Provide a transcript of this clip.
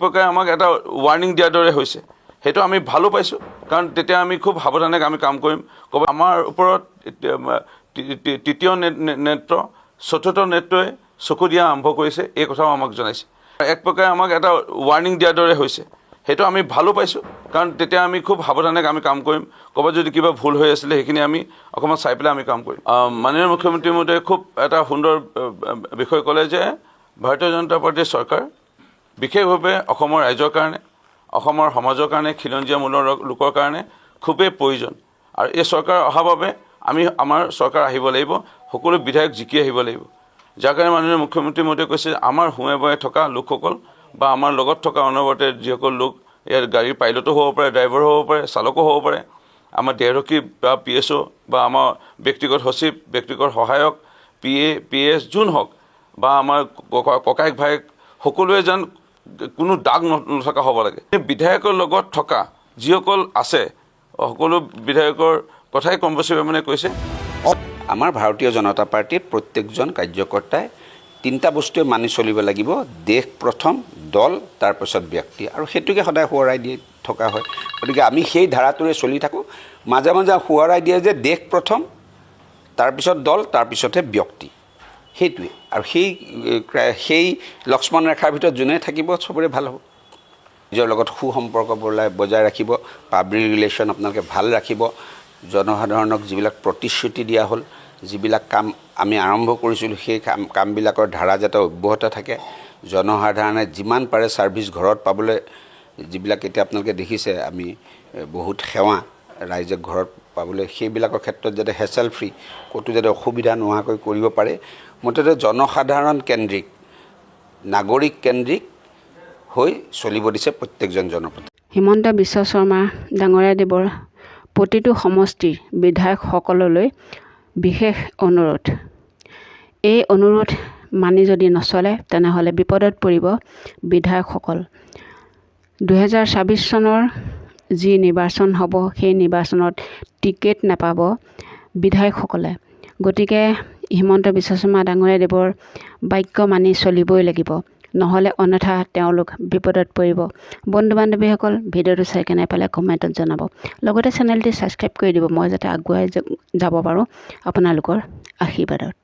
প্ৰকাৰে আমাক এটা ৱাৰ্ণিং দিয়াৰ দৰে হৈছে। সেইটো আমি ভালো পাইছোঁ, কাৰণ তেতিয়া আমি খুব সাৱধানে আমি কাম কৰিম। আমাৰ ওপৰত তৃতীয় নেত্ৰ চতুৰ্থ নেত্ৰই চকু দিয়া আৰম্ভ কৰিছে, এই কথাও আমাক জনাইছে। এক প্ৰকাৰে আমাক এটা ৱাৰ্ণিং দিয়াৰ দৰে হৈছে। সেইটো আমি ভালো পাইছোঁ, কাৰণ তেতিয়া আমি খুব সাৱধানে আমি কাম কৰিম। ক'ৰবাত যদি কিবা ভুল হৈ আছিলে সেইখিনি আমি অকণমান চাই পেলাই আমি কাম কৰিম। মাননীয় মুখ্যমন্ত্ৰী মহোদয়ে খুব এটা সুন্দৰ বিষয় ক'লে যে ভাৰতীয় জনতা পাৰ্টীৰ চৰকাৰ বিশেষভাৱে অসমৰ ৰাইজৰ কাৰণে, অসমৰ সমাজৰ কাৰণে, খিলঞ্জীয়া মূলৰ লোকৰ কাৰণে খুবেই প্ৰয়োজন। আৰু এই চৰকাৰ অহাৰ বাবে আমাৰ চৰকাৰ আহিব লাগিব, সকলো বিধায়ক জিকি আহিব লাগিব। যাৰ কাৰণে মাননীয় মুখ্যমন্ত্ৰী মহোদয়ে কৈছে আমাৰ সোঁৱে বয়ে থকা লোকসকল বা আমাৰ লগত থকা অনবৰতে যিসকল লোক, ইয়াৰ গাড়ীৰ পাইলটো হ'ব পাৰে, ড্ৰাইভাৰো হ'ব পাৰে, চালকো হ'ব পাৰে, আমাৰ দেহৰক্ষী বা PSO বা আমাৰ ব্যক্তিগত সচিব, ব্যক্তিগত সহায়ক, PA, PS যোন হওক বা আমাৰ ককায়েক ভায়েক সকলোৱে যেন কোনো দাগ নথকা হ'ব লাগে। বিধায়কৰ লগত থকা যিসকল আছে সকলো বিধায়কৰ কথাই কম বেছি মানে কৈছে। আমাৰ ভাৰতীয় জনতা পাৰ্টীৰ প্ৰত্যেকজন কাৰ্যকৰ্তাই তিনিটা বস্তুৱে মানি চলিব লাগিব: দেশ প্ৰথম, দল, তাৰপিছত ব্যক্তি। আৰু সেইটোকে সদায় সোঁৱৰাই দি থকা হয়। গতিকে আমি সেই ধাৰাটোৰে চলি থাকোঁ। মাজে মাজে সোঁৱৰাই দিয়ে যে দেশ প্ৰথম, তাৰপিছত দল, তাৰপিছতহে ব্যক্তি। সেইটোৱে। আৰু সেই লক্ষ্মণ ৰেখাৰ ভিতৰত যোনে থাকিব চবৰে ভাল হ'ব। নিজৰ লগত সুসম্পৰ্ক বজাই ৰাখিব, পাব্লিক ৰিলেশ্যন আপোনালোকে ভাল ৰাখিব। জনসাধাৰণক যিবিলাক প্ৰতিশ্ৰুতি দিয়া হ'ল, যিবিলাক কাম আমি আৰম্ভ কৰিছিলোঁ, সেই কামবিলাকৰ ধাৰা যাতে অব্যাহত থাকে। জনসাধাৰণে যিমান পাৰে ছাৰ্ভিচ ঘৰত পাবলৈ, যিবিলাক এতিয়া আপোনালোকে দেখিছে আমি বহুত সেৱা ৰাইজে ঘৰত পাবলৈ, সেইবিলাকৰ ক্ষেত্ৰত যাতে হেচেল ফ্ৰী, ক'তো যাতে অসুবিধা নোহোৱাকৈ কৰিব পাৰে। মুঠতে জনসাধাৰণ কেন্দ্ৰিক, নাগৰিক কেন্দ্ৰিক হৈ চলিব দিছে প্ৰত্যেকজন জনপ্ৰতিনিধি। হিমন্ত বিশ্ব শৰ্মা ডাঙৰীয়াদেৱৰ প্ৰতিটো সমষ্টিৰ বিধায়কসকললৈ বিশেষ অনুৰোধ। এই অনুৰোধ মানি যদি নচলে তেনেহ'লে বিপদত পৰিব বিধায়কসকল। 2024 চনৰ যি নিৰ্বাচন হ'ব, সেই নিৰ্বাচনত টিকেট নাপাব বিধায়কসকলে। গতিকে হিমন্ত বিশ্ব শৰ্মা ডাঙৰীয়াদেৱৰ বাক্য মানি চলিবই লাগিব, নহ'লে অন্যথা তেওঁলোক বিপদত পৰিব। বন্ধু বান্ধৱীসকল, ভিডিঅ'টো চাই কেনে পালে কমেণ্টত জনাব। লগতে চেনেলটি ছাবস্ক্ৰাইব কৰি দিব, মই যাতে আগুৱাই যাব পাৰোঁ আপোনালোকৰ আশীৰ্বাদত।